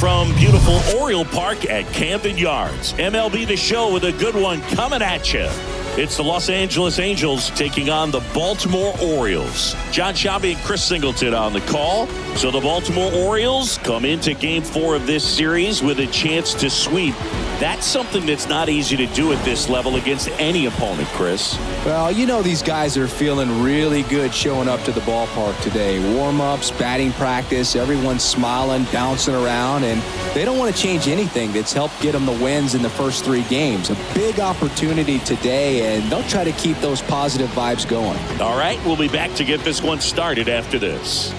from beautiful Oriole Park at Camden Yards. MLB The Show with a good one coming at you. It's the Los Angeles Angels taking on the Baltimore Orioles. John Sciambi and Chris Singleton on the call. So the Baltimore Orioles come into Game 4 of this series with a chance to sweep. That's something that's not easy to do at this level against any opponent, Chris. Well, you know these guys are feeling really good showing up to the ballpark today. Warm-ups, batting practice, everyone's smiling, bouncing around, and they don't want to change anything that's helped get them the wins in the first 3 games. A big opportunity today, and they'll try to keep those positive vibes going. All right, we'll be back to get this one started after this.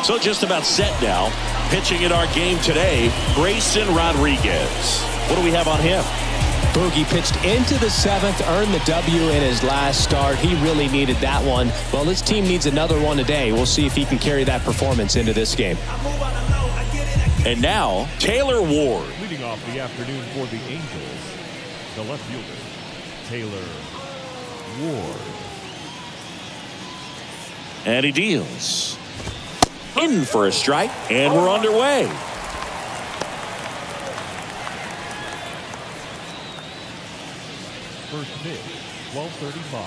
So just about set now. Pitching in our game today, Grayson Rodriguez. What do we have on him? Boogie pitched into the 7th, earned the W in his last start. He really needed that one. Well, this team needs another one today. We'll see if he can carry that performance into this game. And now, Taylor Ward. Leading off the afternoon for the Angels, the left fielder, Taylor Ward. And he deals. In for a strike, and we're underway. First pitch, 12:35.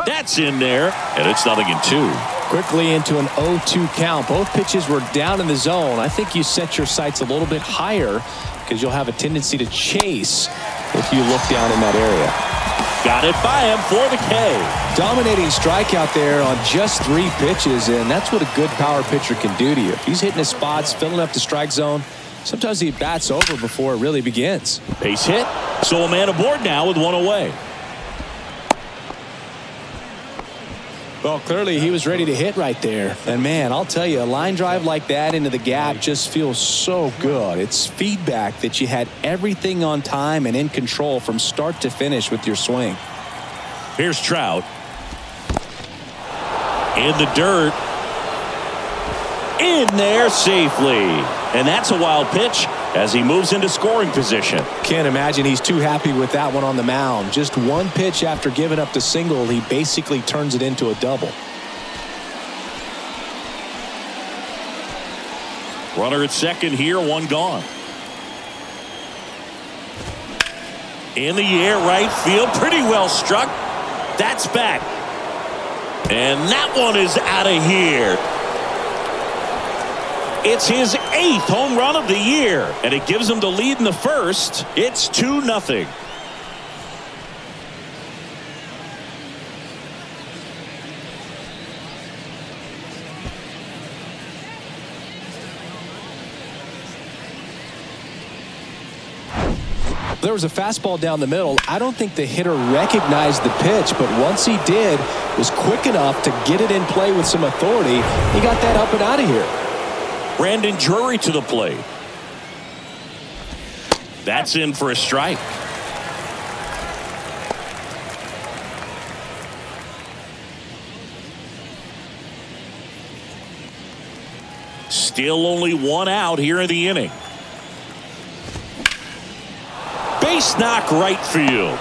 That's in there, and it's 0-2. Quickly into an 0-2 count. Both pitches were down in the zone. I think you set your sights a little bit higher because you'll have a tendency to chase if you look down in that area. Got it by him for the K. Dominating strikeout there on just 3 pitches, and that's what a good power pitcher can do to you. If he's hitting his spots, filling up the strike zone, sometimes he bats over before it really begins. Base hit, so a man aboard now with 1 away. Well, clearly he was ready to hit right there. And man, I'll tell you, a line drive like that into the gap just feels so good. It's feedback that you had everything on time and in control from start to finish with your swing. Here's Trout. In the dirt. In there safely. And that's a wild pitch as he moves into scoring position. Can't imagine he's too happy with that one on the mound. Just 1 pitch after giving up the single, he basically turns it into a double. Runner at second here, 1 gone. In the air, right field, pretty well struck. That's back. And that one is out of here. It's his 8th home run of the year, and it gives him the lead in the first. It's 2-0. There was a fastball down the middle. I don't think the hitter recognized the pitch, but once he did, was quick enough to get it in play with some authority. He got that up and out of here. Brandon Drury to the plate. That's in for a strike. Still only 1 out here in the inning. Base knock right field.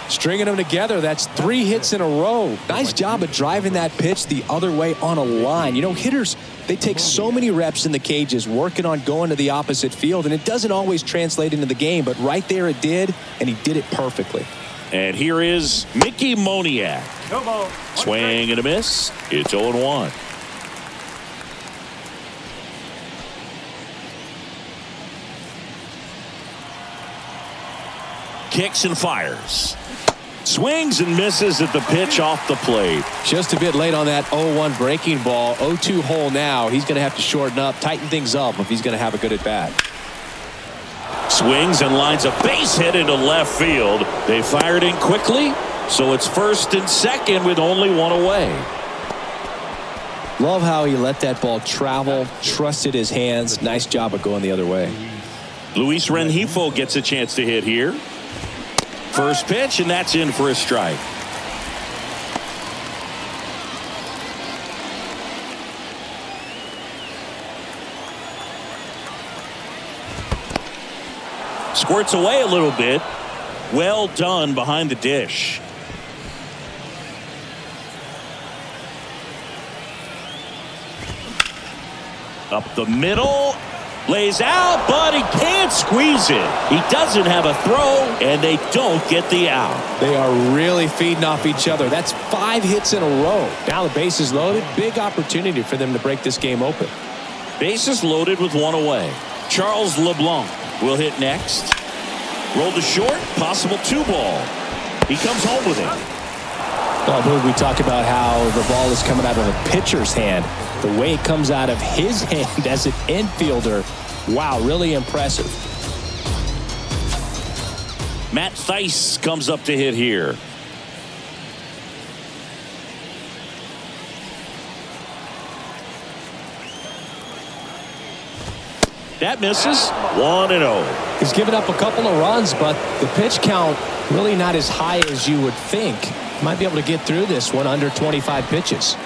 Stringing them together, that's 3 hits in a row. Nice job of driving that pitch the other way on a line. You know, hitters, they take so many reps in the cages working on going to the opposite field, and it doesn't always translate into the game, but right there it did, and he did it perfectly. And here is Mickey Moniak. Swing and a miss. It's 0-1. Kicks and fires. Swings and misses at the pitch off the plate. Just a bit late on that 0-1 breaking ball. 0-2 hole now. He's going to have to shorten up, tighten things up if he's going to have a good at bat. Swings and lines a base hit into left field. They fired in quickly, so it's first and second with only 1 away. Love how he let that ball travel, trusted his hands. Nice job of going the other way. Luis Rengifo gets a chance to hit here. First pitch, and that's in for a strike. Squirts away a little bit. Well done behind the dish. Up the middle. Lays out, but he can't squeeze it. He doesn't have a throw, and they don't get the out. They are really feeding off each other. That's 5 hits in a row. Now the base is loaded. Big opportunity for them to break this game open. Bases loaded with 1 away. Charles LeBlanc will hit next. Roll to short, possible 2 ball. He comes home with it. Well, Boog, we talk about how the ball is coming out of a pitcher's hand. The way it comes out of his hand as an infielder, wow, really impressive. Matt Thaiss comes up to hit here. That misses. 1-0. He's given up a couple of runs, but the pitch count really not as high as you would think. Might be able to get through this one under 25 pitches.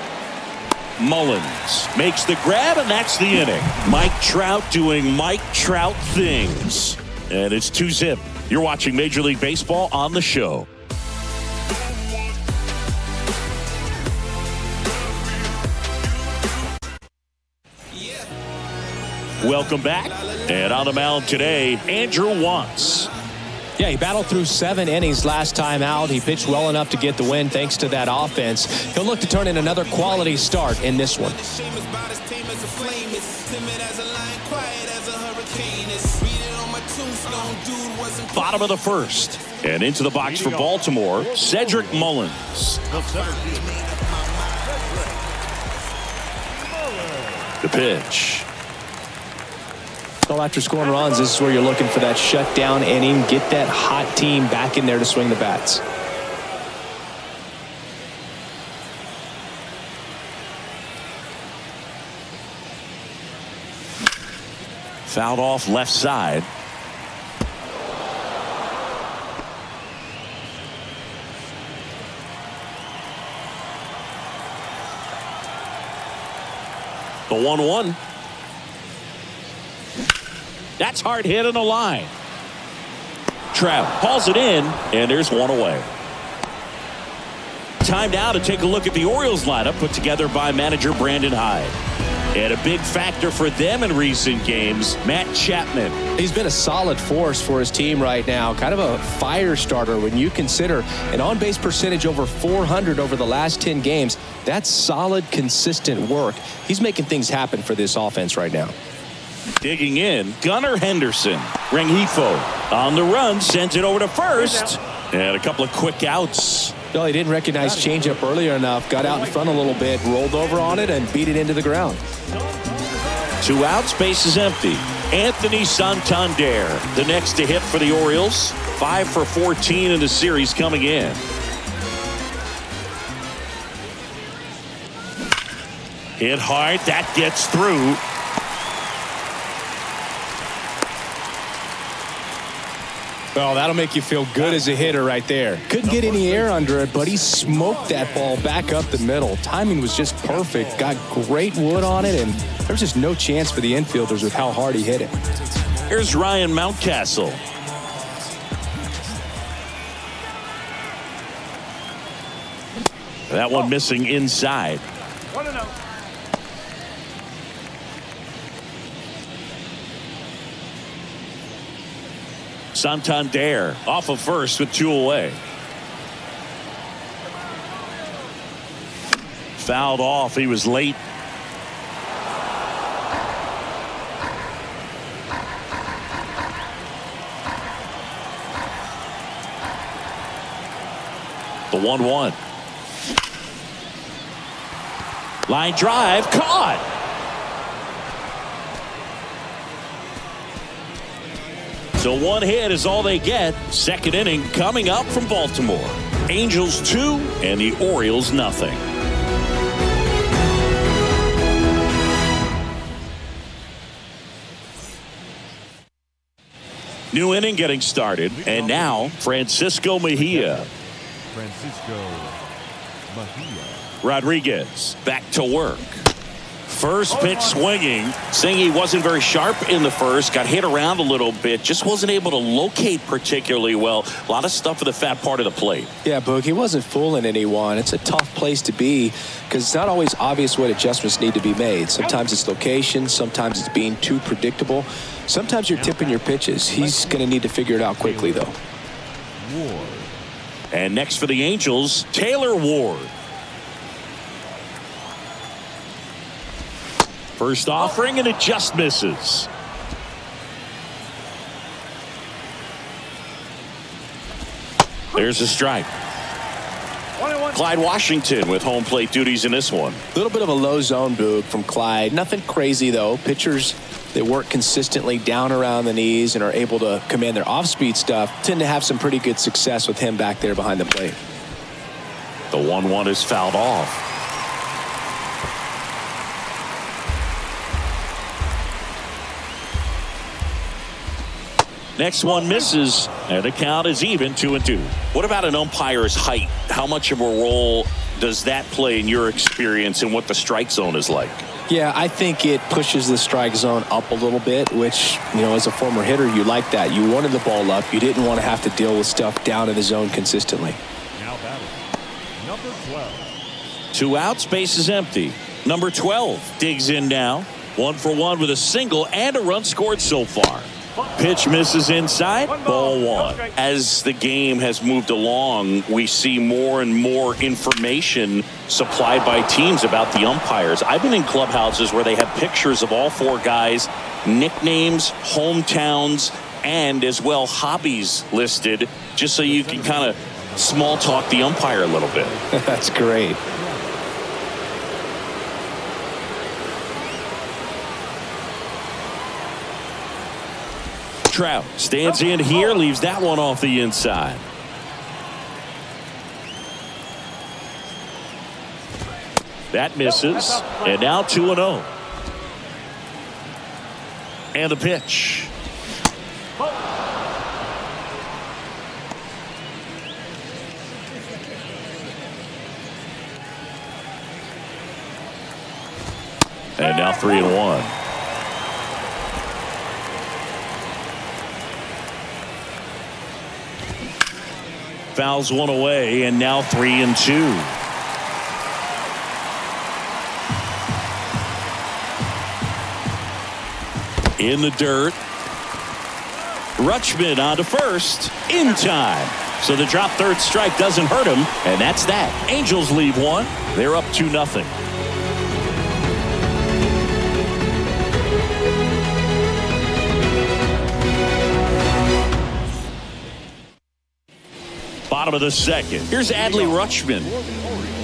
Mullins makes the grab, and that's the inning. Mike Trout doing Mike Trout things. And it's 2-zip. You're watching Major League Baseball on the show. Welcome back. And on the mound today, Andrew Wantz. Yeah, he battled through 7 innings last time out. He pitched well enough to get the win thanks to that offense. He'll look to turn in another quality start in this one. Bottom of the first. And into the box for Baltimore, Cedric Mullins. The pitch. Well, after scoring runs, this is where you're looking for that shutdown inning. Get that hot team back in there to swing the bats. Fouled off left side. The 1-1. That's hard hit on the line. Trout hauls it in, and there's 1 away. Time now to take a look at the Orioles lineup put together by manager Brandon Hyde. And a big factor for them in recent games, Matt Chapman. He's been a solid force for his team right now. Kind of a fire starter when you consider an on-base percentage over 400 over the last 10 games. That's solid, consistent work. He's making things happen for this offense right now. Digging in, Gunnar Henderson. Rengifo on the run, sends it over to first. And a couple of quick outs. No, he didn't recognize changeup earlier enough. Got out in front a little bit, rolled over on it, and beat it into the ground. 2 outs, base is empty. Anthony Santander, the next to hit for the Orioles. 5 for 14 in the series coming in. Hit hard, that gets through. Well, that'll make you feel good as a hitter right there. Couldn't get any air under it, but he smoked that ball back up the middle. Timing was just perfect. Got great wood on it, and there's just no chance for the infielders with how hard he hit it. Here's Ryan Mountcastle. That one missing inside. 1-0. Santander off of first with 2 away. Fouled off. He was late. The 1-1. Line drive caught. So 1 hit is all they get. Second inning coming up from Baltimore. Angels 2 and the Orioles nothing. New inning getting started, and now Francisco Mejia. Francisco Mejia. Rodriguez back to work. First pitch swinging. Saying he wasn't very sharp in the first. Got hit around a little bit. Just wasn't able to locate particularly well. A lot of stuff for the fat part of the plate. Yeah, Boog, he wasn't fooling anyone. It's a tough place to be because it's not always obvious what adjustments need to be made. Sometimes it's location. Sometimes it's being too predictable. Sometimes you're tipping your pitches. He's going to need to figure it out quickly, though. Ward. And next for the Angels, Taylor Ward. First offering, and it just misses. There's a strike. Clyde Washington with home plate duties in this one. A little bit of a low zone, Boog, from Clyde. Nothing crazy, though. Pitchers that work consistently down around the knees and are able to command their off-speed stuff tend to have some pretty good success with him back there behind the plate. The 1-1 is fouled off. Next one misses, and the count is even 2-2. What about an umpire's height? How much of a role does that play in your experience and what the strike zone is like? Yeah, I think it pushes the strike zone up a little bit, which, you know, as a former hitter, you like that. You wanted the ball up. You didn't want to have to deal with stuff down in the zone consistently. Now batting, number 12. 2 outs, base is empty. Number 12 digs in now. 1 for 1 with a single and a run scored so far. Pitch misses inside, ball 1. As the game has moved along, we see more and more information supplied by teams about the umpires. I've been in clubhouses where they have pictures of all 4 guys, nicknames, hometowns, and as well hobbies listed, just so you can kind of small talk the umpire a little bit. That's great. Trout stands in here, leaves that one off the inside. That misses, and now 2-0. And the pitch. And now 3-1. Fouls one away, and now 3-2. In the dirt. Rutschman on to first in time. So the drop third strike doesn't hurt him, and that's that. Angels leave 1. They're up 2-0. Bottom of the second. Here's Adley Rutschman.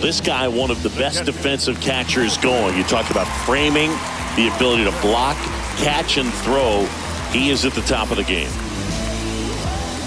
This guy, one of the best defensive catchers going. You talk about framing, the ability to block, catch, and throw. He is at the top of the game.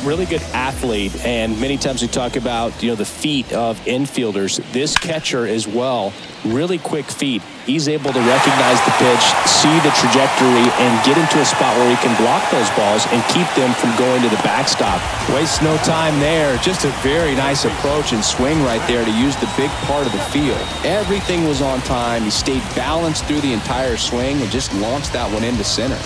Really good athlete, and many times we talk about, you know, the feet of infielders. This catcher as well, really quick feet. He's able to recognize the pitch, see the trajectory, and get into a spot where he can block those balls and keep them from going to the backstop. Wastes no time there. Just a very nice approach and swing right there to use the big part of the field. Everything was on time. He stayed balanced through the entire swing and just launched that one into center.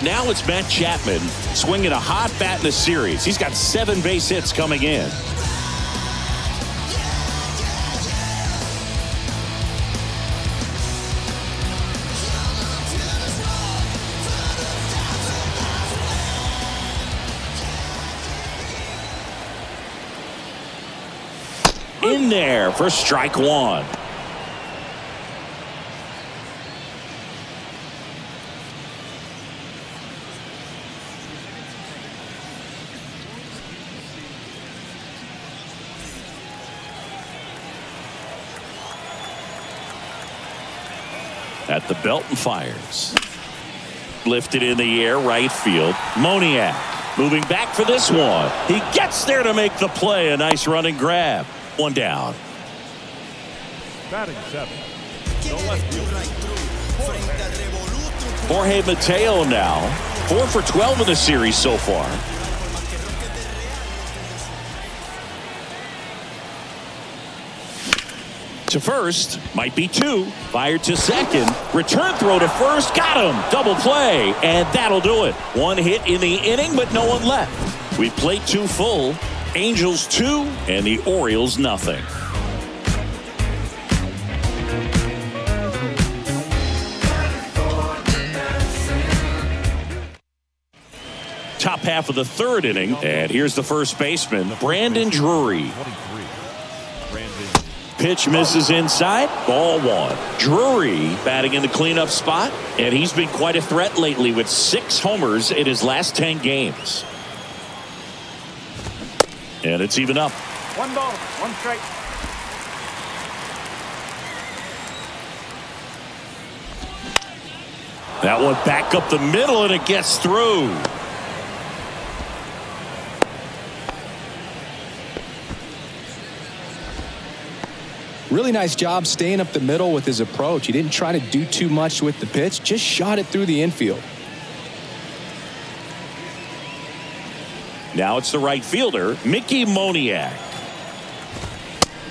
Now it's Matt Chapman swinging a hot bat in the series. He's got 7 base hits coming in. In there for strike 1. At the belt and fires. Lifted in the air, right field. Moniak moving back for this one. He gets there to make the play. A nice running grab. 1 down. Batting 7. The left fielder. Jorge Mateo now. 4 for 12 in the series so far. To first, might be 2. Fired to second. Return throw to first. Got him. Double play. And that'll do it. 1 hit in the inning, but no one left. We played 2 full. Angels 2 and the Orioles nothing. Top half of the 3rd inning, and here's the first baseman, Brandon Drury. Pitch misses inside, ball 1. Drury batting in the cleanup spot, and he's been quite a threat lately with 6 homers in his last 10 games. And it's even up. 1 ball, 1 strike. That one back up the middle, and it gets through. Really nice job staying up the middle with his approach. He didn't try to do too much with the pitch, just shot it through the infield. Now it's the right fielder, Mickey Moniak.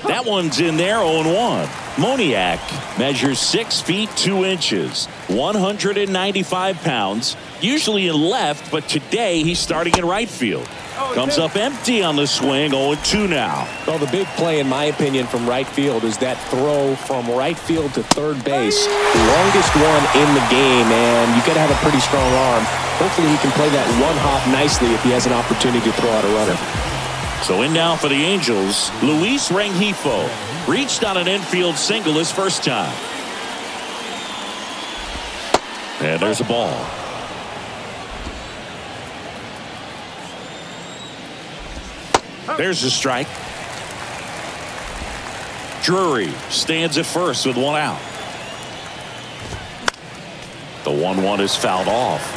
That one's in there, 0-1. Moniak measures 6 feet 2 inches, 195 pounds, usually in left, but today he's starting in right field. Comes up empty on the swing, 0-2 now. Well, the big play, in my opinion, from right field is that throw from right field to third base. The longest one in the game, and you've got to have a pretty strong arm. Hopefully he can play that one hop nicely if he has an opportunity to throw out a runner. So in now for the Angels, Luis Rengifo reached on an infield single his first time. And there's a ball. There's the strike. Drury stands at first with 1 out. The 1-1 is fouled off.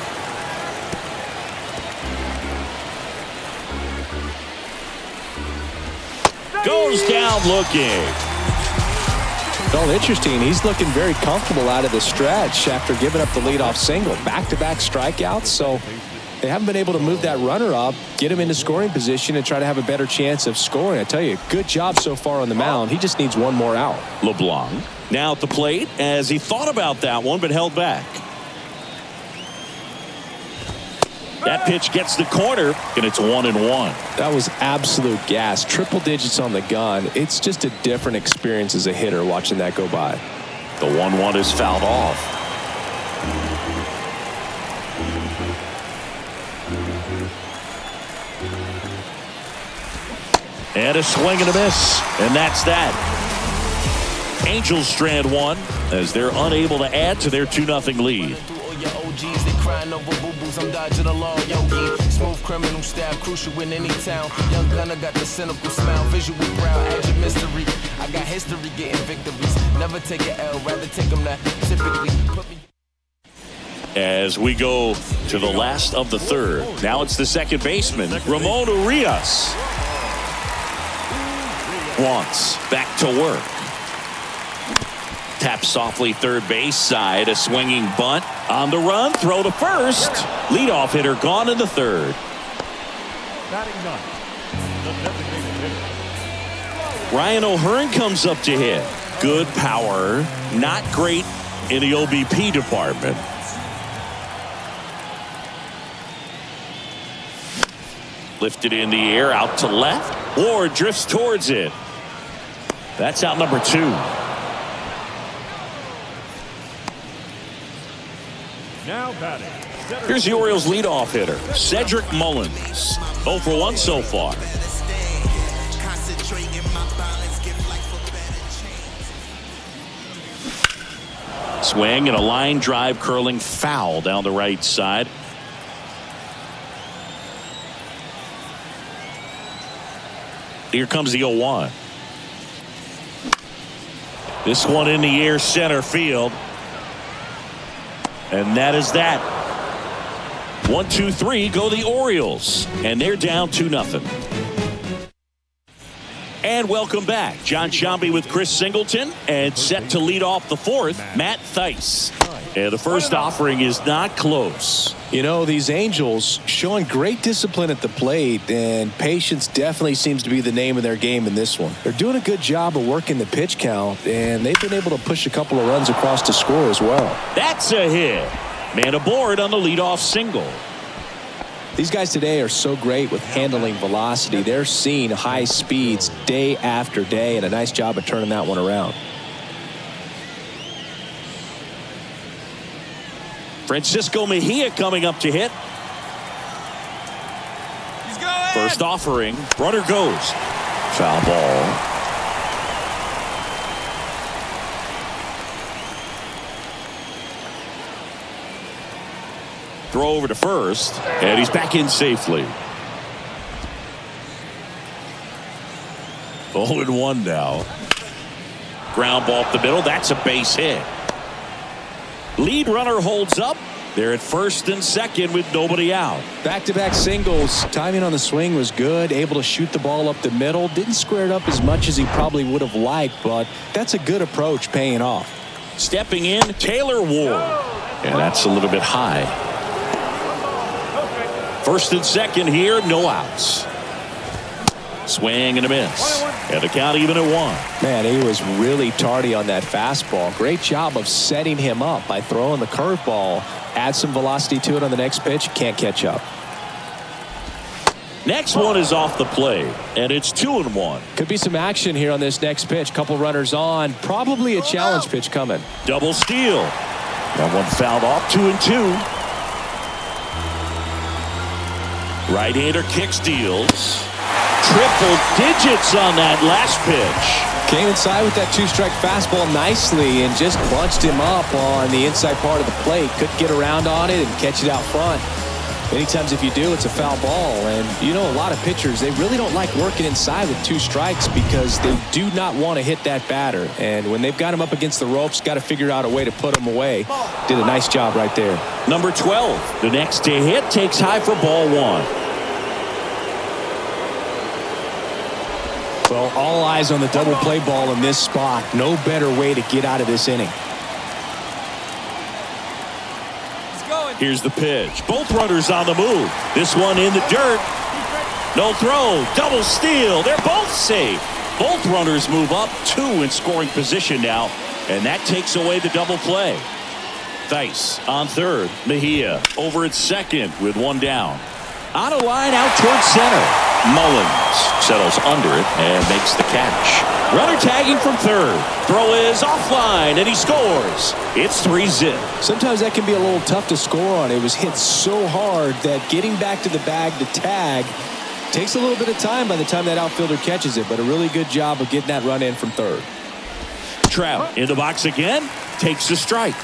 Goes down looking. Well, interesting. He's looking very comfortable out of the stretch after giving up the leadoff single. Back-to-back strikeouts, so they haven't been able to move that runner up, get him into scoring position, and try to have a better chance of scoring. I tell you, good job so far on the mound. He just needs 1 more out. LeBlanc now at the plate as he thought about that one, but held back. That pitch gets the corner, and it's 1-1. That was absolute gas. Triple digits on the gun. It's just a different experience as a hitter watching that go by. The 1-1 is fouled off. And a swing and a miss, and that's that. Angels strand 1 as they're unable to add to their 2-0 lead. I'm dodging along, yogi. Smooth criminal style, crucial in any town. Young gunner got the cynical smile, visual proud, agent mystery. I got history getting victories. Never take an L, rather take them that typically put me. As we go to the last of the 3rd, now it's the second baseman, Ramon Urias. Wants back to work. Tap softly third base side, a swinging bunt on the run, throw to first. Leadoff hitter gone in the 3rd. Batting 9, the designated hitter. Ryan O'Hearn comes up to hit. Good power, not great in the OBP department. Lifted in the air, out to left. Ward drifts towards it. That's out number 2. Now batting. Here's the Orioles leadoff hitter, Cedric Mullins. 0 for 1 so far. Swing and a line drive curling foul down the right side. Here comes the 0-1. This one in the air, center field. And that is that. 1, 2, 3 go the Orioles. And they're down 2-0. And welcome back. John Sciambi with Chris Singleton. And set to lead off the 4th, Matt Theis. And the first offering is not close. You know, these Angels showing great discipline at the plate, and patience definitely seems to be the name of their game in this one. They're doing a good job of working the pitch count, and they've been able to push a couple of runs across to score as well. That's a hit. Man aboard on the leadoff single. These guys today are so great with handling velocity. They're seeing high speeds day after day, and a nice job of turning that one around. Francisco Mejia coming up to hit. He's going. First offering. Runner goes. Foul ball. Throw over to first, and he's back in safely. 0-1 now. Ground ball up the middle. That's a base hit. Lead runner holds up. They're at first and second with nobody out. Back-to-back singles. Timing on the swing was good. Able to shoot the ball up the middle. Didn't square it up as much as he probably would have liked, but that's a good approach paying off. Stepping in, Taylor Ward. And that's a little bit high. First and second here, no outs. Swing and a miss. And the count even at 1. Man, he was really tardy on that fastball. Great job of setting him up by throwing the curveball. Add some velocity to it on the next pitch. Can't catch up. Next one is off the plate, and it's 2-1. Could be some action here on this next pitch. Couple runners on. Probably a challenge pitch coming. Double steal. That one fouled off. 2-2. Right-hander kicks, deals. Triple digits on that last pitch. Came inside with that 2-strike fastball nicely and just bunched him up on the inside part of the plate. Couldn't get around on it and catch it out front. Many times if you do, it's a foul ball. And you know, a lot of pitchers, they really don't like working inside with 2 strikes because they do not want to hit that batter. And when they've got him up against the ropes, got to figure out a way to put him away. Did a nice job right there. Number 12, the next to hit, takes high for ball 1. Well, all eyes on the double play ball in this spot. No better way to get out of this inning. Here's the pitch. Both runners on the move. This one in the dirt. No throw. Double steal. They're both safe. Both runners move up 2 in scoring position now, and that takes away the double play. Theis on third. Mejia over at second with 1 down. On a line out towards center. Mullins settles under it and makes the catch. Runner tagging from third. Throw is offline, and he scores. It's 3-zip. Sometimes that can be a little tough to score on. It was hit so hard that getting back to the bag to tag takes a little bit of time by the time that outfielder catches it, but a really good job of getting that run in from third. Trout in the box again. Takes the strike.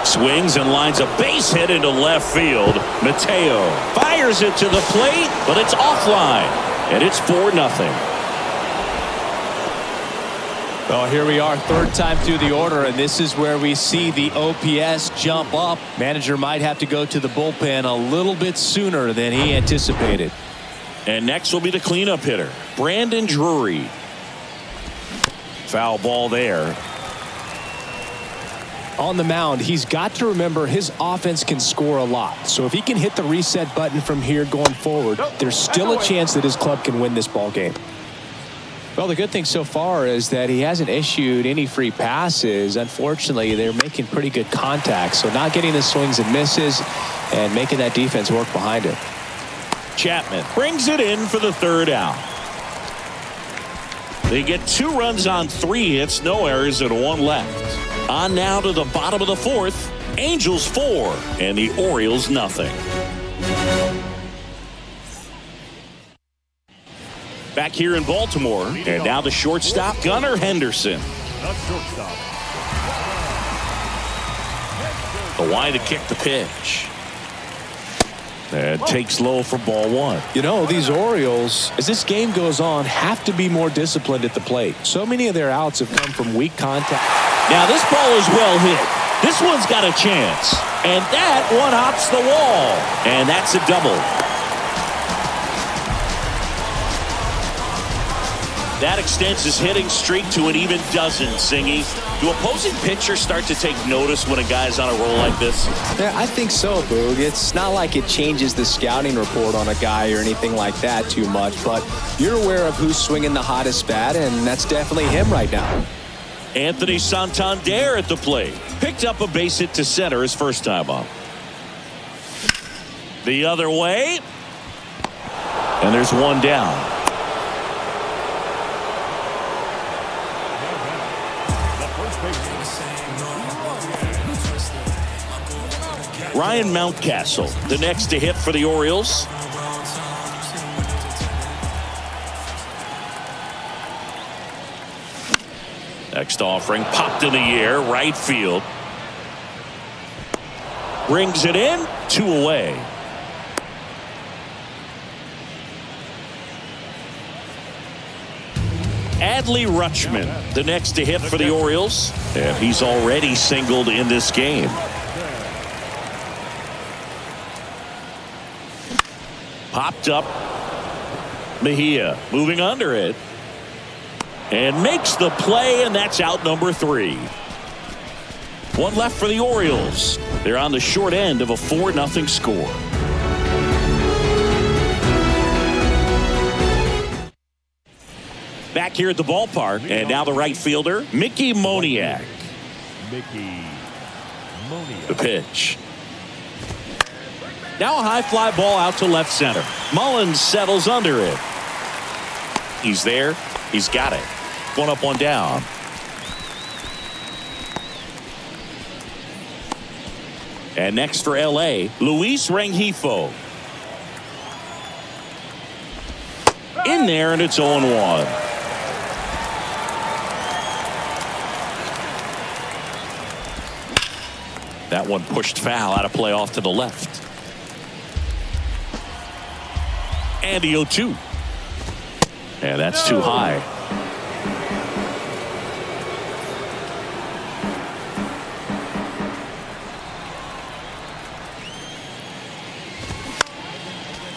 Swings and lines a base hit into left field. Mateo fires it to the plate, but it's offline, and it's 4-0. Well, here we are, third time through the order, and this is where we see the OPS jump up. Manager might have to go to the bullpen a little bit sooner than he anticipated. And next will be the cleanup hitter, Brandon Drury. Foul ball there. On the mound, he's got to remember his offense can score a lot. So if he can hit the reset button from here going forward, there's still a chance that his club can win this ball game. Well, the good thing so far is that he hasn't issued any free passes. Unfortunately, they're making pretty good contact. So not getting the swings and misses and making that defense work behind it. Chapman brings it in for the 3rd out. They get 2 runs on 3 hits, no errors, and 1 left. On now to the bottom of the 4th. Angels 4 and the Orioles nothing. Back here in Baltimore, and now the shortstop, Gunnar Henderson. The shortstop. The wide to kick the pitch. And takes low for ball 1. You know, these Orioles, as this game goes on, have to be more disciplined at the plate. So many of their outs have come from weak contact. Now this ball is well hit. This one's got a chance. And that one hops the wall. And that's a double. That extends his hitting streak to an even dozen, Singy. Do opposing pitchers start to take notice when a guy's on a roll like this? Yeah, I think so, Boog. It's not like it changes the scouting report on a guy or anything like that too much, but you're aware of who's swinging the hottest bat, and that's definitely him right now. Anthony Santander at the plate. Picked up a base hit to center his first time up. The other way. And there's one down. Ryan Mountcastle, the next to hit for the Orioles. Next offering popped in the air, right field. Brings it in, 2 away. Adley Rutschman, the next to hit for the Orioles, and he's already singled in this game. Popped up. Mejia moving under it. And makes the play, and that's out number 3. One left for the Orioles. They're on the short end of a 4-0 score. Back here at the ballpark, and now the right fielder, Mickey Moniak. The pitch. Now a high fly ball out to left center. Mullins settles under it. He's there. He's got it. One up, one down. And next for L.A., Luis Rengifo. In there, and it's 0-1. That one pushed foul, out of play off to the left. And the 0-2. And that's too high.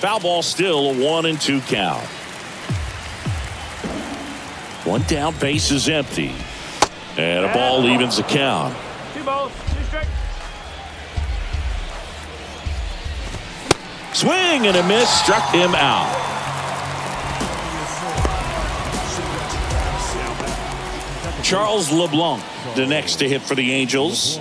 Foul ball, still a 1-2 count. One down, base is empty. And a ball evens the count. 2 balls, 2 strikes. Swing and a miss, struck him out. Charles LeBlanc, the next to hit for the Angels.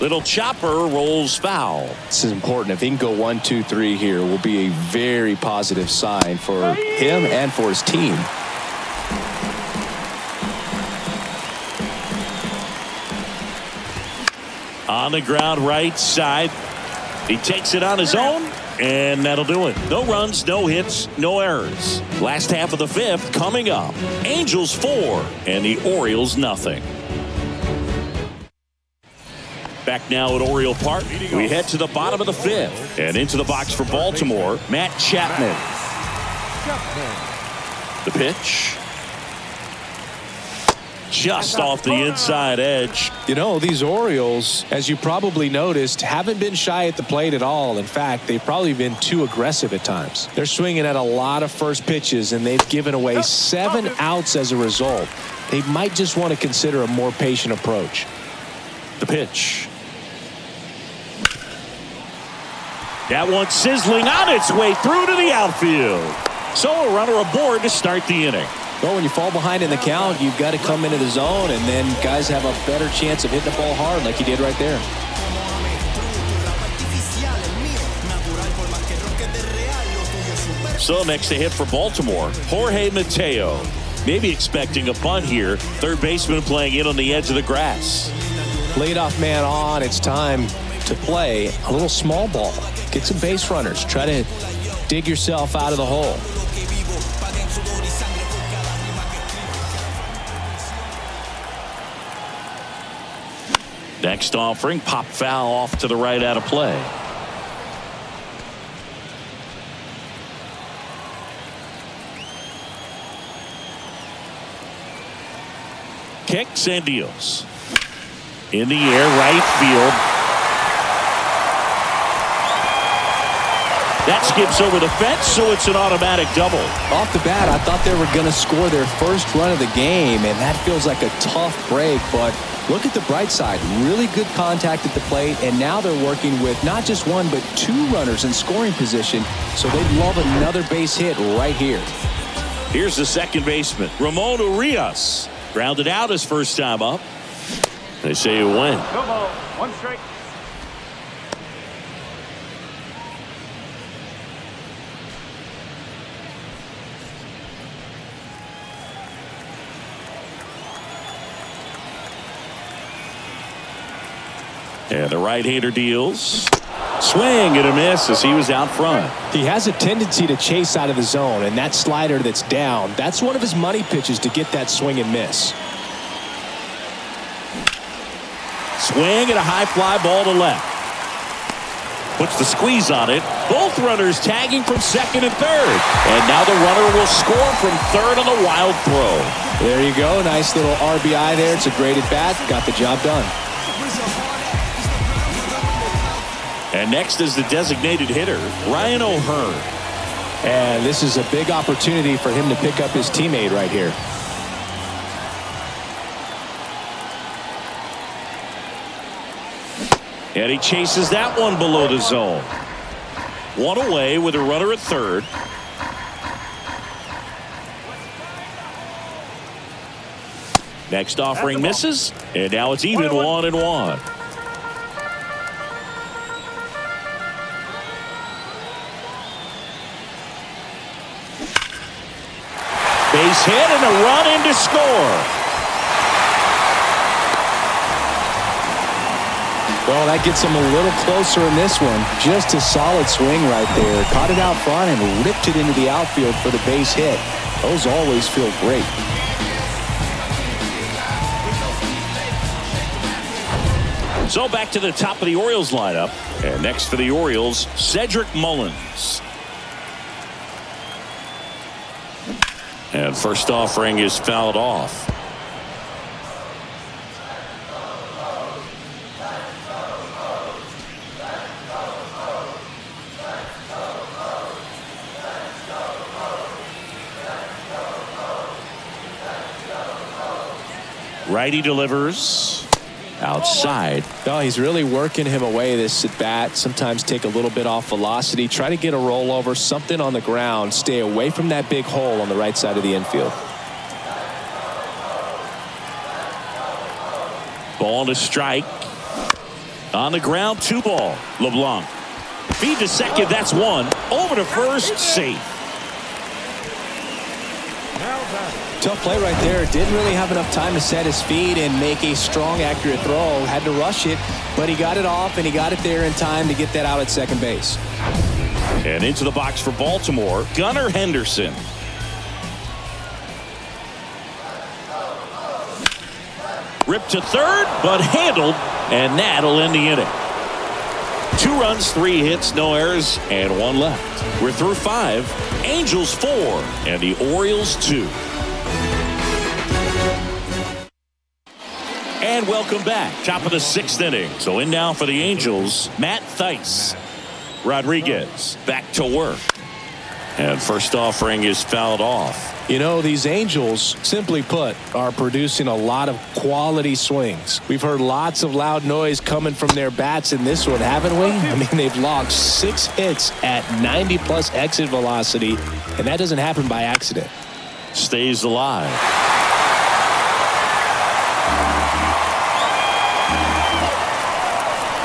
Little chopper rolls foul. This is important. If he can go 1, 2, 3 here, will be a very positive sign for him and for his team. On the ground, right side. He takes it on his own, and that'll do it. No runs, no hits, no errors. Last half of the 5th coming up. Angels 4 and the Orioles nothing. Back now at Oriole Park, we head to the bottom of the 5th. And into the box for Baltimore, Matt Chapman. The pitch. Just off the inside edge. You know, these Orioles, as you probably noticed, haven't been shy at the plate at all. In fact, they've probably been too aggressive at times. They're swinging at a lot of first pitches, and they've given away 7 outs as a result. They might just want to consider a more patient approach. The pitch. That one sizzling on its way through to the outfield. So a runner aboard to start the inning. Well, when you fall behind in the count, you've got to come into the zone, and then guys have a better chance of hitting the ball hard like he did right there. So next to hit for Baltimore, Jorge Mateo. Maybe expecting a bunt here. Third baseman playing in on the edge of the grass. Leadoff man on. It's time to play a little small ball. Get some base runners. Try to dig yourself out of the hole. Next offering, pop foul off to the right, out of play. Kicks and deals. In the air, right field. That skips over the fence, so it's an automatic double. Off the bat, I thought they were going to score their first run of the game, and that feels like a tough break. But look at the bright side. Really good contact at the plate, and now they're working with not just one, but two runners in scoring position, so they'd love another base hit right here. Here's the second baseman, Ramon Urias. Grounded out his first time up. They say a win. No ball, one strike. And the right-hander deals. Swing and a miss as he was out front. He has a tendency to chase out of the zone, and that slider that's down, that's one of his money pitches to get that swing and miss. Swing and a high fly ball to left. Puts the squeeze on it. Both runners tagging from second and third. And now the runner will score from third on the wild throw. There you go. Nice little RBI there. It's a great at bat. Got the job done. And next is the designated hitter, Ryan O'Hearn. And this is a big opportunity for him to pick up his teammate right here. And he chases that one below the zone. One away with a runner at third. Next offering misses, and now it's even 1-1. Base hit and a run in to score. Well, that gets him a little closer in this one. Just a solid swing right there. Caught it out front and ripped it into the outfield for the base hit. Those always feel great. So back to the top of the Orioles lineup. And next for the Orioles, Cedric Mullins. And first offering is fouled off. Righty delivers outside. Oh, he's really working him away this at bat. Sometimes take a little bit off velocity. Try to get a rollover, something on the ground. Stay away from that big hole on the right side of the infield. Ball to strike. On the ground, 2 ball. LeBlanc. Feed to second, that's 1. Over to first, safe. Tough play right there. Didn't really have enough time to set his feet and make a strong, accurate throw. Had to rush it, but he got it off, and he got it there in time to get that out at second base. And into the box for Baltimore, Gunnar Henderson. Ripped to third, but handled, and that'll end the inning. 2 runs, 3 hits, no errors, and 1 left. We're through 5. Angels 4, and the Orioles 2. And welcome back. Top of the 6th inning. So in now for the Angels, Matt Thaiss. Rodriguez back to work. And first offering is fouled off. You know, these Angels, simply put, are producing a lot of quality swings. We've heard lots of loud noise coming from their bats in this one, haven't we? I mean, they've logged 6 hits at 90+ exit velocity, and that doesn't happen by accident. Stays alive.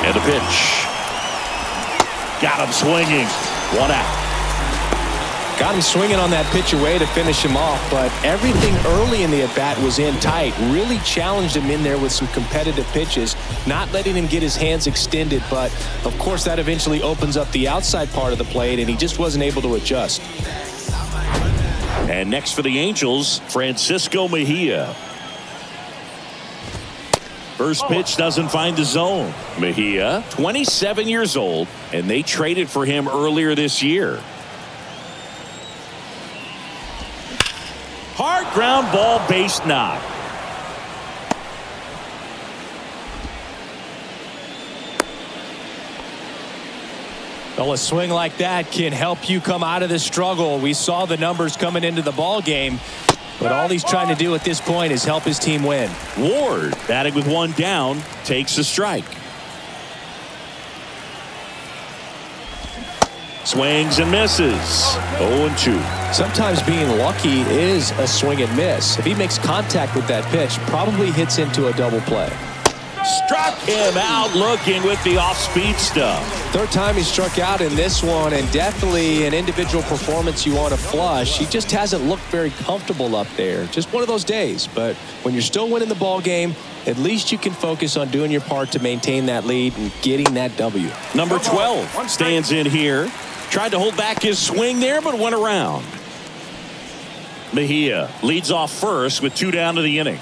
And a pitch. Got him swinging. 1 out. Got him swinging on that pitch away to finish him off, but everything early in the at-bat was in tight. Really challenged him in there with some competitive pitches, not letting him get his hands extended, but of course that eventually opens up the outside part of the plate, and he just wasn't able to adjust. And next for the Angels, Francisco Mejia. First pitch doesn't find the zone. Mejia, 27 years old, and they traded for him earlier this year. Hard ground ball, base knock. Well, a swing like that can help you come out of this struggle. We saw the numbers coming into the ball game, but all he's trying to do at this point is help his team win. Ward, batting with one down, takes a strike. Swings and misses. 0-2. Sometimes being lucky is a swing and miss. If he makes contact with that pitch, probably hits into a double play. Struck him out looking with the off-speed stuff. Third time he struck out in this one, and definitely an individual performance you want to flush. He just hasn't looked very comfortable up there. Just one of those days. But when you're still winning the ball game, at least you can focus on doing your part to maintain that lead and getting that W. Number 12 stands in here. Tried to hold back his swing there, but went around. Mejia leads off first with 2 down to the inning.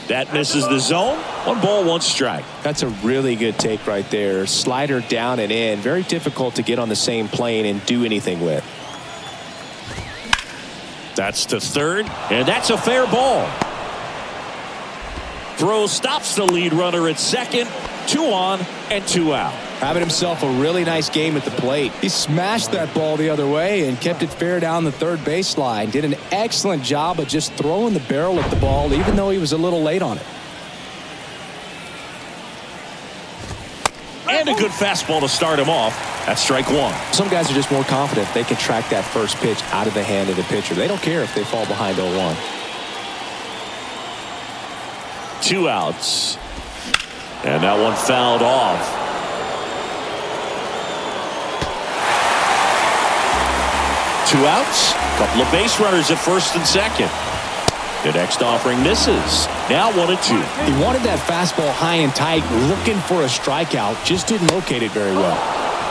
That misses the zone. 1 ball, 1 strike. That's a really good take right there. Slider down and in. Very difficult to get on the same plane and do anything with. That's to third, and that's a fair ball. Throw stops the lead runner at second. 2 on and 2 out. Having himself a really nice game at the plate. He smashed that ball the other way and kept it fair down the third baseline. Did an excellent job of just throwing the barrel at the ball, even though he was a little late on it. And a good fastball to start him off. That's strike 1. Some guys are just more confident they can track that first pitch out of the hand of the pitcher. They don't care if they fall behind 0-1. 2 outs. And that one fouled off. 2 outs. Couple of base runners at first and second. The next offering misses. Now 1-2. He wanted that fastball high and tight, looking for a strikeout. Just didn't locate it very well.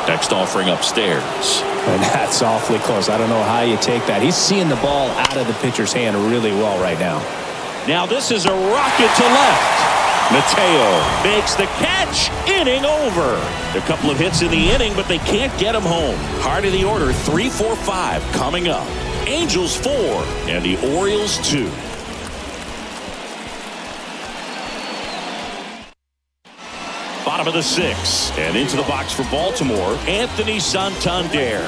Next offering upstairs. And that's awfully close. I don't know how you take that. He's seeing the ball out of the pitcher's hand really well right now. Now this is a rocket to left. Mateo makes the catch. Inning over. A couple of hits in the inning, but they can't get him home. Heart of the order, 3, 4, 5 coming up. Angels 4 and the Orioles 2. Bottom of the 6th, and into the box for Baltimore, Anthony Santander.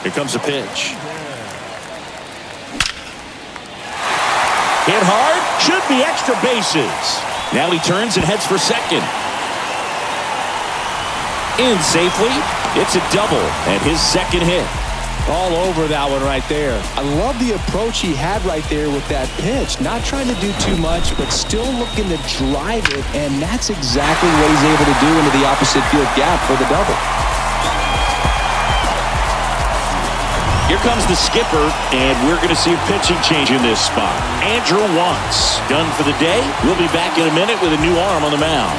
Here comes a pitch. Hit hard, should be extra bases. Now he turns and heads for second. In safely, it's a double and his second hit. All over that one right there. I love the approach he had right there with that pitch. Not trying to do too much, but still looking to drive it, and that's exactly what he's able to do into the opposite field gap for the double. Here comes the skipper, and we're going to see a pitching change in this spot. Andrew Wantz done for the day. We'll be back in a minute with a new arm on the mound.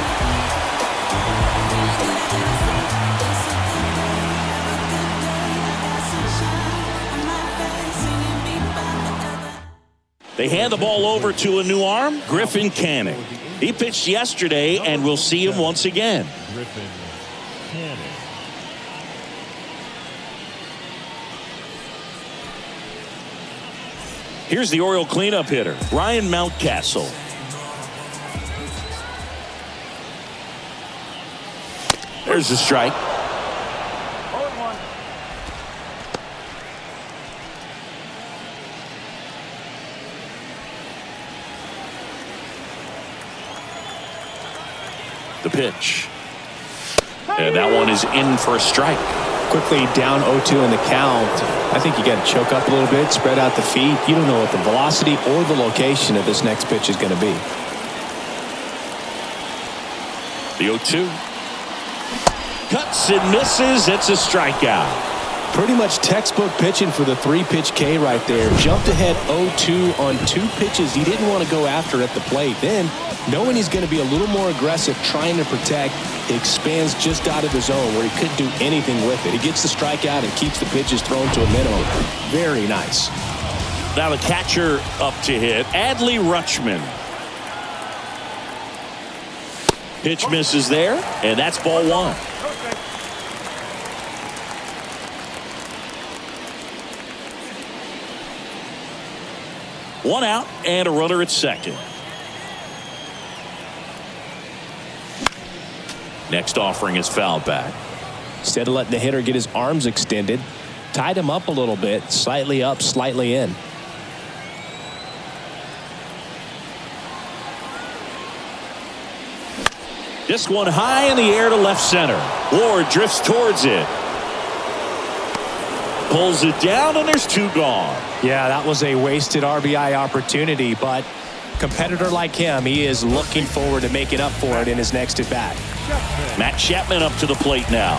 They hand the ball over to a new arm, Griffin Canning. He pitched yesterday, and we'll see him once again. Griffin Canning. Here's the Oriole cleanup hitter, Ryan Mountcastle. There's the strike. The pitch. And that one is in for a strike. Quickly down 0-2 in the count. I think you got to choke up a little bit, spread out the feet. You don't know what the velocity or the location of this next pitch is going to be. The 0-2. Cuts and misses. It's a strikeout. Pretty much textbook pitching for the 3-pitch K right there. Jumped ahead 0-2 on 2 pitches he didn't want to go after at the plate. Then, knowing he's going to be a little more aggressive trying to protect, he expands just out of the zone where he couldn't do anything with it. He gets the strikeout and keeps the pitches thrown to a minimum. Very nice. Now the catcher up to hit, Adley Rutschman. Pitch misses there, and that's ball 1. One out and a runner at second. Next offering is fouled back. Instead of letting the hitter get his arms extended, tied him up a little bit, slightly up, slightly in. This one high in the air to left center. Ward drifts towards it. Pulls it down, and there's two gone. Yeah, that was a wasted RBI opportunity, but competitor like him, he is looking forward to making up for it in his next at bat. Matt Chapman up to the plate now.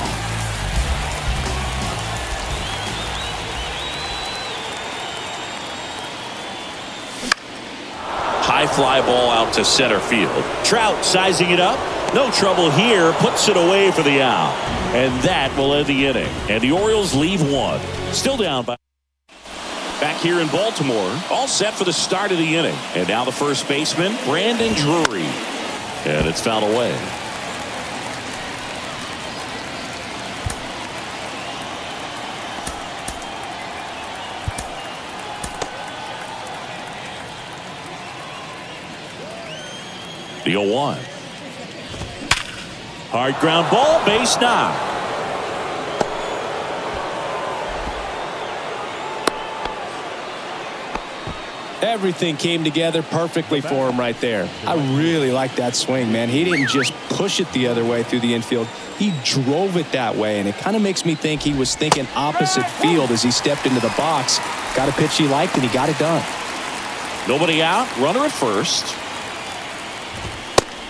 High fly ball out to center field. Trout sizing it up. No trouble here. Puts it away for the out. And that will end the inning. And the Orioles leave one. Still down by. Back here in Baltimore. All set for the start of the inning. And now the first baseman, Brandon Drury. And it's fouled away. The 0-1. Hard ground ball, base knock. Everything came together perfectly for him right there. I really like that swing, man. He didn't just push it the other way through the infield. He drove it that way, and it kind of makes me think he was thinking opposite field as he stepped into the box. Got a pitch he liked, and he got it done. Nobody out. Runner at first.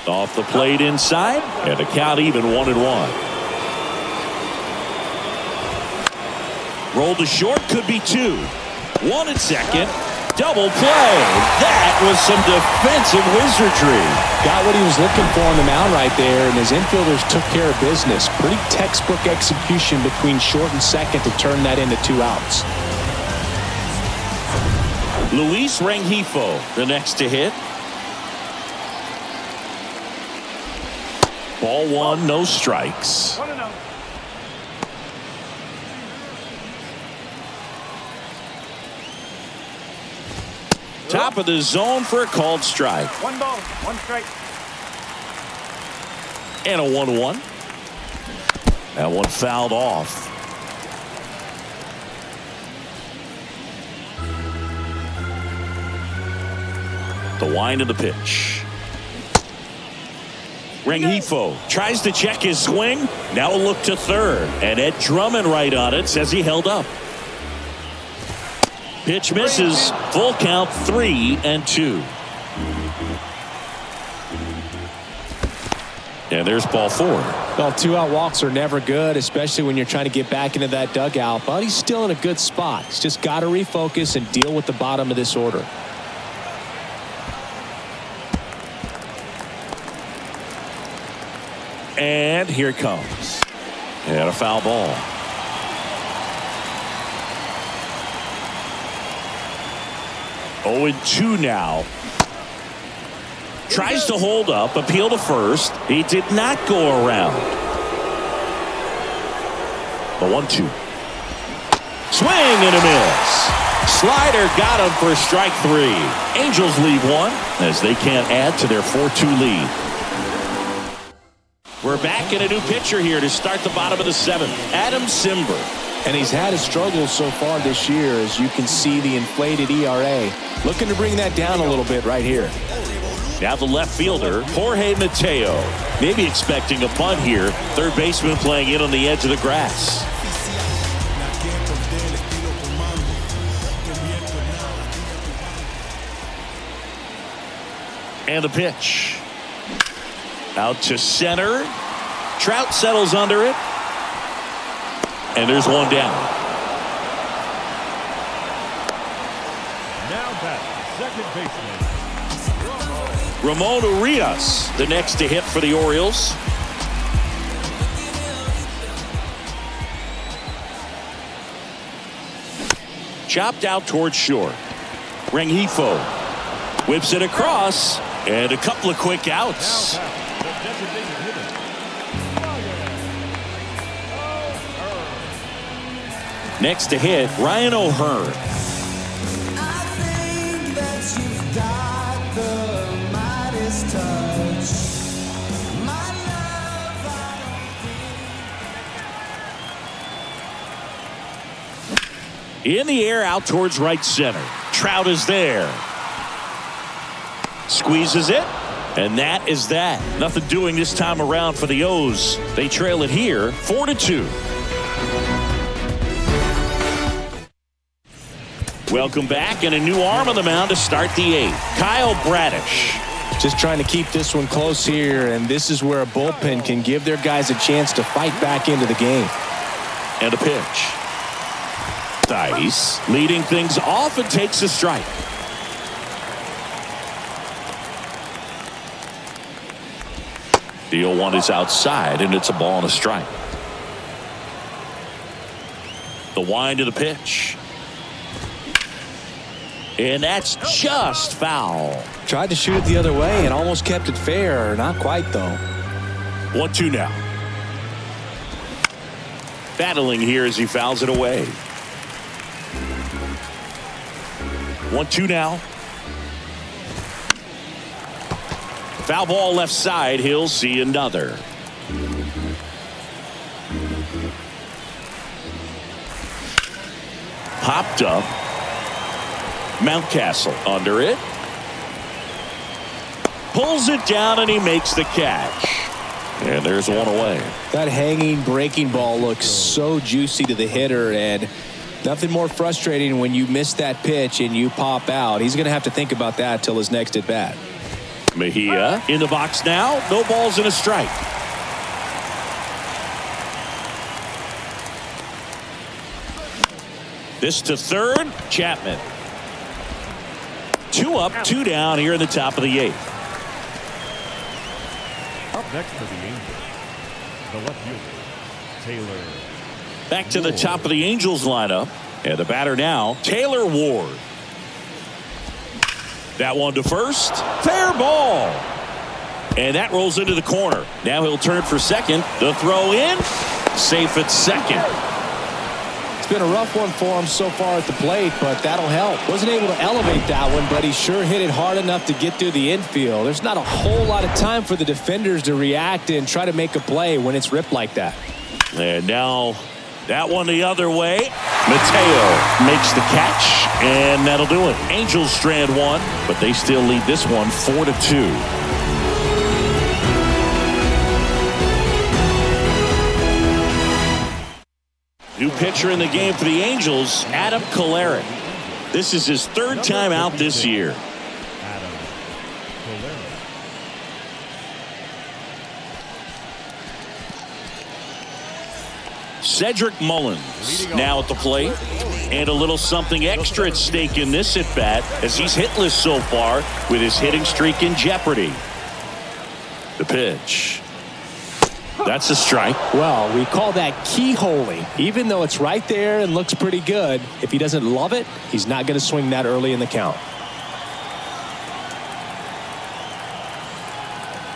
Off the plate inside, and the count even 1-1. Rolled to short, could be two. One at second. Double play. That was some defensive wizardry. Got what he was looking for on the mound right there, and his infielders took care of business. Pretty textbook execution between short and second to turn that into 2 outs. Luis Rengifo, the next to hit. Ball one, no strikes. Top of the zone for a called strike. 1 ball, 1 strike. And a 1-1. That one fouled off. The wind of the pitch. Rengifo tries to check his swing. Now a look to third. And Ed Drummond right on it says he held up. Pitch misses. Full count, 3-2. And there's ball 4. Well, 2-out walks are never good, especially when you're trying to get back into that dugout. But he's still in a good spot. He's just got to refocus and deal with the bottom of this order. And here it comes. And a foul ball. Oh, 0-2 now. Tries to hold up, appeal to first. He did not go around. The 1-2. Swing and a miss. Slider got him for strike 3. Angels leave one as they can't add to their 4-2 lead. We're back in a new pitcher here to start the bottom of the 7th. Adam Simber. And he's had his struggles so far this year, as you can see the inflated ERA. Looking to bring that down a little bit right here. Now the left fielder, Jorge Mateo. Maybe expecting a bunt here. Third baseman playing in on the edge of the grass. And the pitch. Out to center. Trout settles under it. And there's one down. Now back, second baseman. Ramon Urias, the next to hit for the Orioles. Chopped out towards short. Rengifo whips it across, and a couple of quick outs. Next to hit, Ryan O'Hearn. In the air out towards right center. Trout is there. Squeezes it. And that is that. Nothing doing this time around for the O's. They trail it here 4-2. Welcome back, and a new arm on the mound to start the 8th. Kyle Bradish. Just trying to keep this one close here, and this is where a bullpen can give their guys a chance to fight back into the game. And a pitch. Dice leading things off and takes a strike. The 0-1 is outside, and it's a ball and a strike. The wind of the pitch. And that's just foul. Tried to shoot it the other way and almost kept it fair. Not quite, though. 1-2 now. Battling here as he fouls it away. 1-2 now. Foul ball left side. He'll see another. Popped up. Mountcastle under it. Pulls it down and he makes the catch. And there's one away. That hanging breaking ball looks so juicy to the hitter, and nothing more frustrating when you miss that pitch and you pop out. He's going to have to think about that till his next at bat. Mejia in the box now. No balls and a strike. This to third. Chapman. 2 up, 2 down here in the top of the 8th. Up next for the Angels, the left fielder, Taylor. Back to the top of the Angels lineup. And the batter now, Taylor Ward. That one to first. Fair ball. And that rolls into the corner. Now he'll turn for second. The throw in. Safe at second. It's been a rough one for him so far at the plate, but that'll help. Wasn't able to elevate that one, but he sure hit it hard enough to get through the infield. There's not a whole lot of time for the defenders to react and try to make a play when it's ripped like that. And now that one the other way. Mateo makes the catch, and that'll do it. Angels strand one, but they still lead this one 4-2. New pitcher in the game for the Angels, Adam Kolarek. This is his 3rd time out this year. Adam Kolarek. Cedric Mullins now at the plate, and a little something extra at stake in this at bat as he's hitless so far with his hitting streak in jeopardy. The pitch. That's a strike. Well, we call that keyholing. Even though it's right there and looks pretty good, if he doesn't love it, he's not going to swing that early in the count.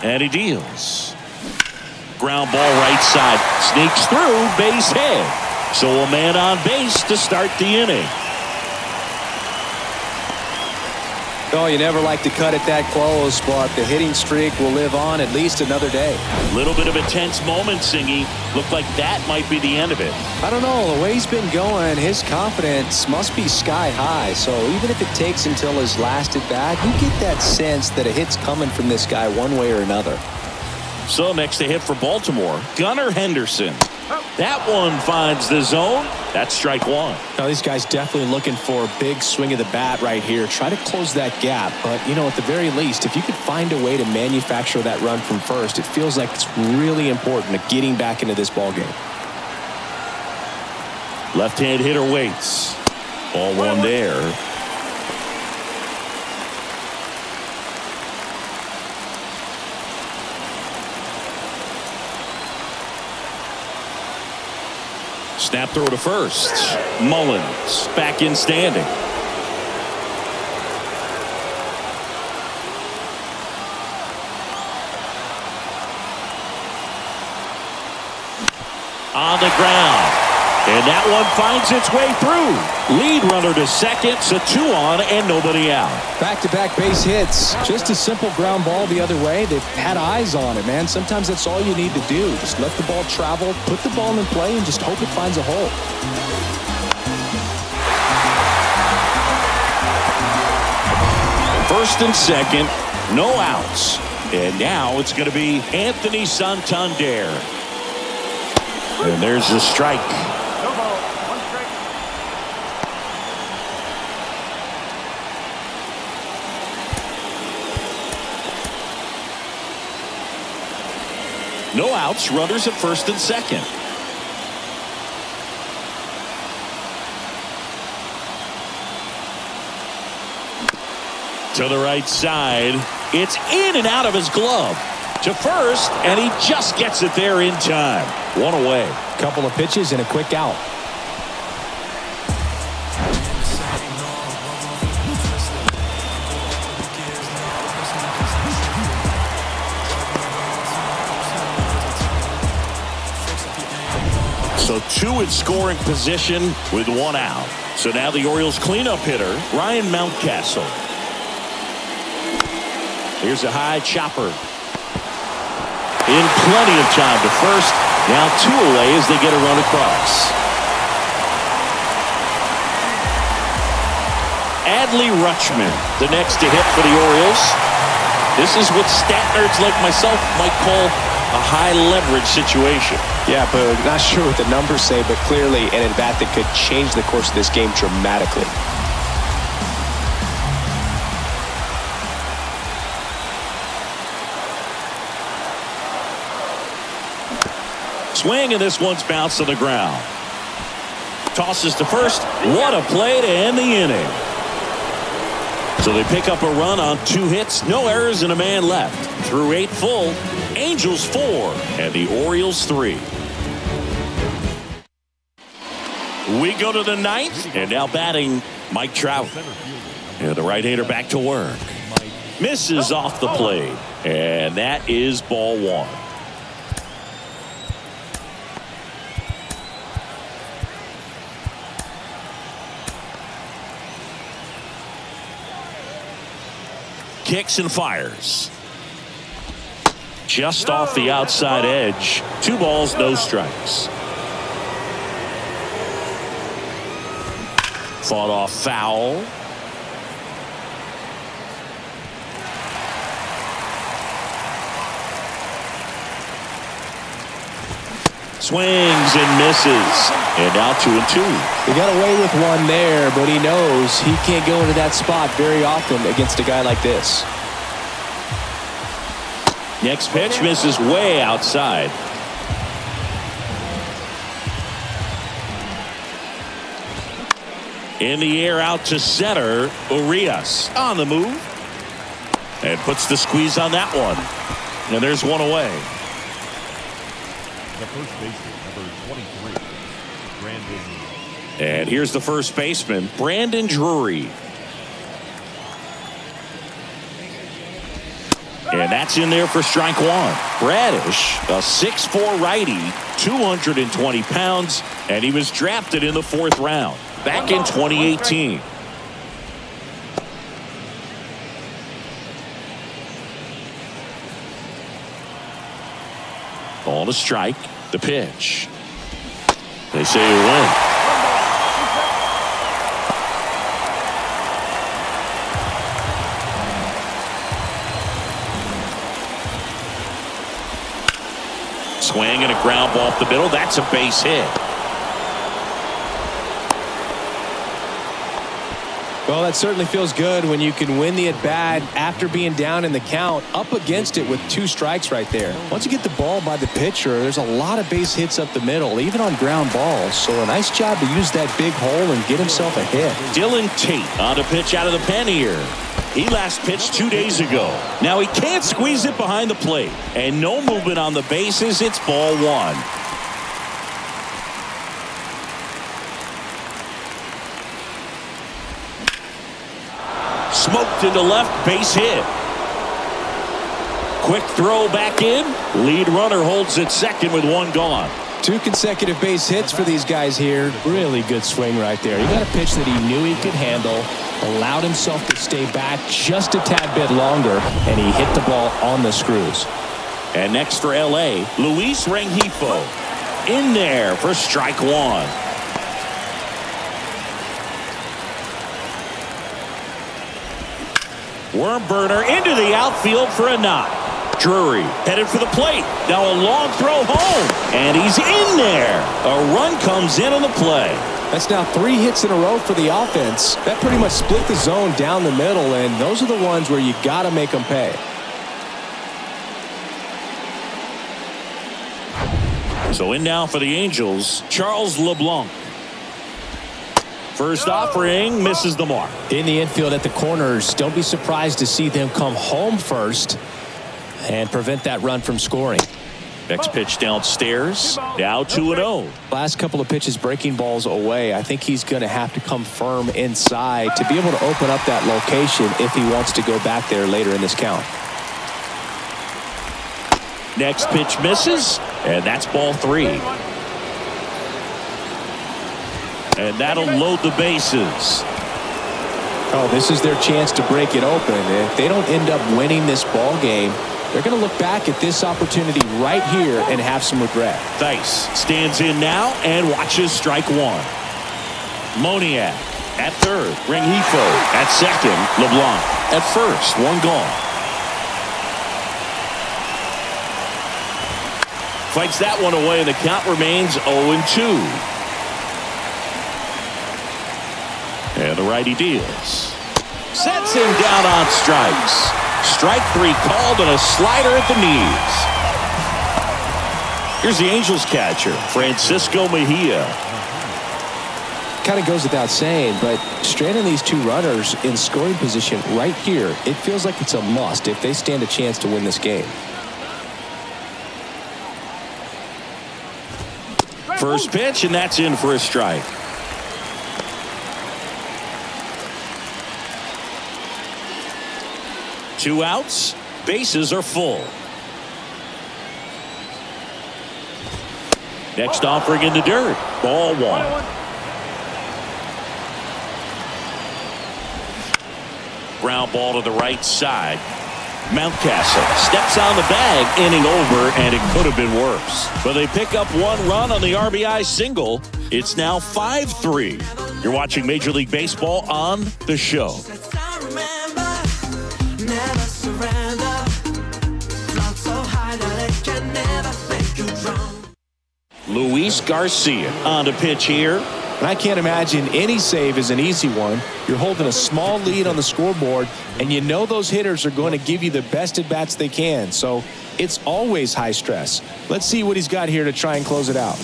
And he deals. Ground ball right side. Sneaks through, base hit. So a man on base to start the inning. Oh, you never like to cut it that close, but the hitting streak will live on at least another day. Little bit of a tense moment, Singy. Looked like that might be the end of it. I don't know. The way he's been going, his confidence must be sky high. So even if it takes until his last at bat, you get that sense that a hit's coming from this guy one way or another. So next to hit for Baltimore, Gunnar Henderson. That one finds the zone. That's strike one. Now, these guys definitely looking for a big swing of the bat right here. Try to close that gap. But, you know, at the very least, if you could find a way to manufacture that run from first, it feels like it's really important to getting back into this ball game. Left-hand hitter waits. Ball one there. Snap throw to first. Mullins back in standing. On the ground. And that one finds its way through. Lead runner to second, so 2 on and nobody out. Back-to-back base hits. Just a simple ground ball the other way. They've had eyes on it, man. Sometimes that's all you need to do. Just let the ball travel, put the ball in play, and just hope it finds a hole. first and second, no outs. And now it's going to be Anthony Santander. And there's the strike. No ball, 1 strike. No outs, runners at first and second. To the right side. It's in and out of his glove. To first, and he just gets it there in time. One away. Couple of pitches and a quick out. So 2 in scoring position with 1 out. So now the Orioles cleanup hitter, Ryan Mountcastle. Here's a high chopper. In plenty of time to first. Now 2 away as they get a run across. Adley Rutschman, the next to hit for the Orioles. This is what stat nerds like myself might call a high leverage situation. Yeah, but not sure what the numbers say, but clearly an at-bat that could change the course of this game dramatically. Swing, and this one's bounced to the ground. Tosses to first. What a play to end the inning. So they pick up a run on 2 hits, no errors, and a man left. Through 8 full, Angels 4 and the Orioles 3. We go to the 9th, and now batting Mike Trout. And the right-hander back to work. Misses off the plate, and that is ball 1. Kicks and fires. Just off the outside edge. 2 balls, no strikes. Fought off foul. Swings and misses. And now 2-2. He got away with one there, but he knows he can't go into that spot very often against a guy like this. Next pitch misses way outside. In the air out to center. Urias on the move. And puts the squeeze on that one. And there's 1 away. The first baseman, number 23, Brandon. And here's the first baseman, Brandon Drury. And that's in there for strike 1. Bradish, a 6'4" righty, 220 pounds, and he was drafted in the 4th round back in 2018. Ball to strike. The pitch. They say you win. Swing and a ground ball off the middle. That's a base hit. Well, that certainly feels good when you can win the at-bat after being down in the count, up against it with 2 strikes right there. Once you get the ball by the pitcher, there's a lot of base hits up the middle, even on ground balls. So a nice job to use that big hole and get himself a hit. Dylan Tate on a pitch out of the pen here. He last pitched 2 days ago. Now he can't squeeze it behind the plate. And no movement on the bases. It's ball 1. Smoked into left, base hit. Quick throw back in. Lead runner holds at second with 1 gone. 2 consecutive base hits for these guys here. Really good swing right there. He got a pitch that he knew he could handle, allowed himself to stay back just a tad bit longer, and he hit the ball on the screws. And next for LA, Luis Rengifo. In there for strike 1. Worm burner into the outfield for a knock. Drury headed for the plate. Now a long throw home. And he's in there. A run comes in on the play. That's now 3 hits in a row for the offense. That pretty much split the zone down the middle, and those are the ones where you got to make them pay. So in now for the Angels, Charles LeBlanc. First offering misses the mark. In the infield at the corners, don't be surprised to see them come home first and prevent that run from scoring. Next pitch downstairs. Now 2-0. Last couple of pitches breaking balls away. I think he's going to have to come firm inside to be able to open up that location if he wants to go back there later in this count. Next pitch misses, and that's ball 3. And that'll load the bases. Oh, this is their chance to break it open. If they don't end up winning this ball game, they're going to look back at this opportunity right here and have some regret. Dice stands in now and watches strike 1. Moniak at third. Rengifo at second. LeBlanc at first. 1 gone. Fights that one away, and the count remains 0-2. And the righty deals. Sets him down on strikes. Strike 3 called and a slider at the knees. Here's the Angels catcher, Francisco Mejia. Kind of goes without saying, but stranding these 2 runners in scoring position right here, it feels like it's a must if they stand a chance to win this game. First pitch, and that's in for a strike. Two outs, bases are full. Next offering in the dirt, ball 1. Ground ball to the right side. Mountcastle steps on the bag, inning over, and it could have been worse. But they pick up 1 run on the RBI single. It's now 5-3. You're watching Major League Baseball on The Show. Luis Garcia on to pitch here. And I can't imagine any save is an easy one. You're holding a small lead on the scoreboard, and you know those hitters are going to give you the best at-bats they can. So it's always high stress. Let's see what he's got here to try and close it out.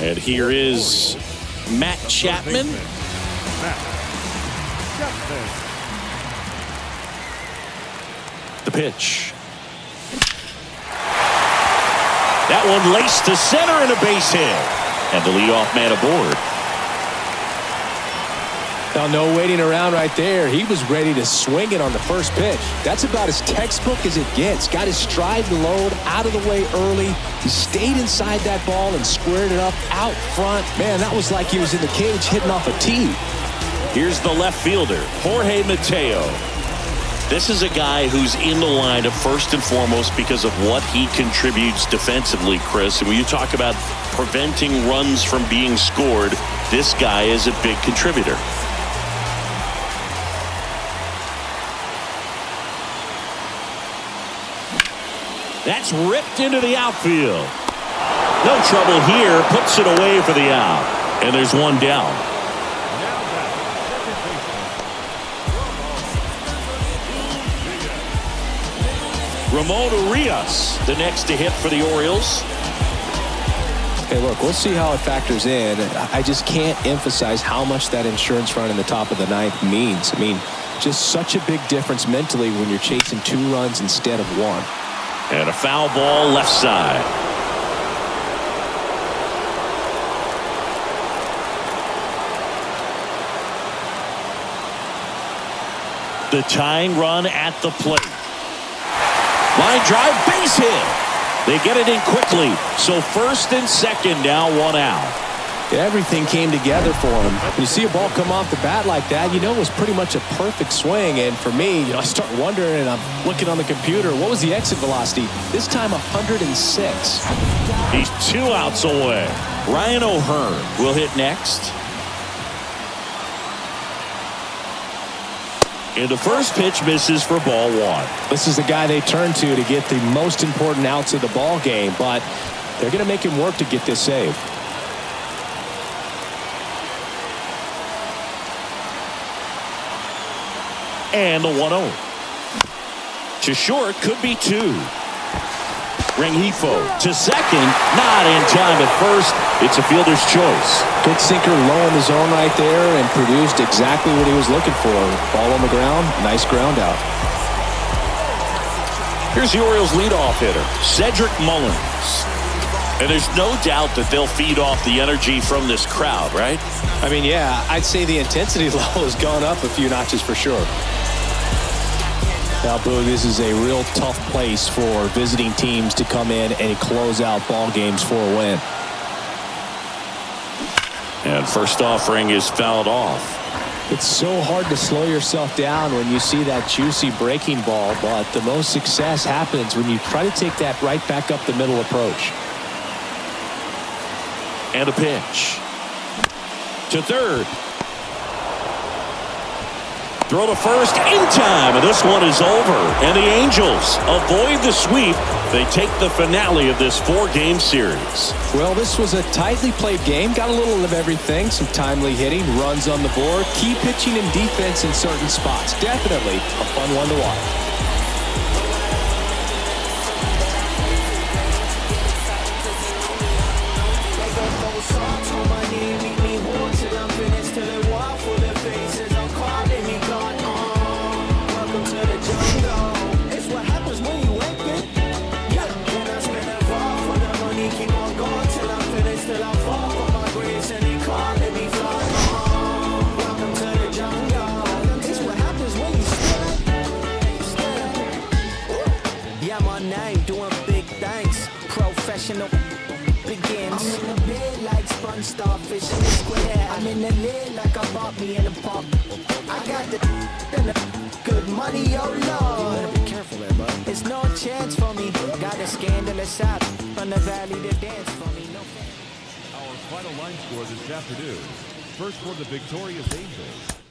And here is Matt Chapman. The pitch. That one laced to center and a base hit. And the leadoff man aboard. Now, no waiting around right there. He was ready to swing it on the first pitch. That's about as textbook as it gets. Got his stride and load out of the way early. He stayed inside that ball and squared it up out front. Man, that was like he was in the cage hitting off a tee. Here's the left fielder, Jorge Mateo. This is a guy who's in the lineup first and foremost because of what he contributes defensively, Chris. And when you talk about preventing runs from being scored, this guy is a big contributor. That's ripped into the outfield. No trouble here. Puts it away for the out. And there's 1 down. Ramon Urias, the next to hit for the Orioles. Hey, look, we'll see how it factors in. I just can't emphasize how much that insurance run in the top of the 9th means. I mean, just such a big difference mentally when you're chasing 2 runs instead of 1. And a foul ball left side. The tying run at the plate. Line drive, base hit. They get it in quickly. So first and second now, 1 out. Everything came together for him. When you see a ball come off the bat like that, you know it was pretty much a perfect swing. And for me, I start wondering, and I'm looking on the computer, what was the exit velocity? This time 106. He's 2 outs away. Ryan O'Hearn will hit next. And the first pitch misses for ball one. This is the guy they turn to get the most important outs of the ball game, but they're going to make him work to get this save. And the 1-0. To short, could be two. Rengifo to second, not in time at first. It's a fielder's choice. Good sinker low in the zone right there and produced exactly what he was looking for. Ball on the ground, nice ground out. Here's the Orioles leadoff hitter, Cedric Mullins. And there's no doubt that they'll feed off the energy from this crowd, right? I mean, yeah, I'd say the intensity level has gone up a few notches for sure. Now, Boo, this is a real tough place for visiting teams to come in and close out ball games for a win. And first offering is fouled off. It's so hard to slow yourself down when you see that juicy breaking ball, but the most success happens when you try to take that right back up the middle approach. And a pitch. To third. Throw to first in time, and this one is over. And the Angels avoid the sweep. They take the finale of this 4-game series. Well, this was a tightly played game. Got a little of everything. Some timely hitting, runs on the board, key pitching and defense in certain spots. Definitely a fun one to watch. Begins. I'm in the bed like sponge starfish in the square. I'm in the lid like I bought me in the park. I got the good money, oh Lord. You better be careful there, bud. There's no chance for me. Got a scandalous out from the valley to dance for me. No. Our final line score this afternoon. First for the victorious Angels,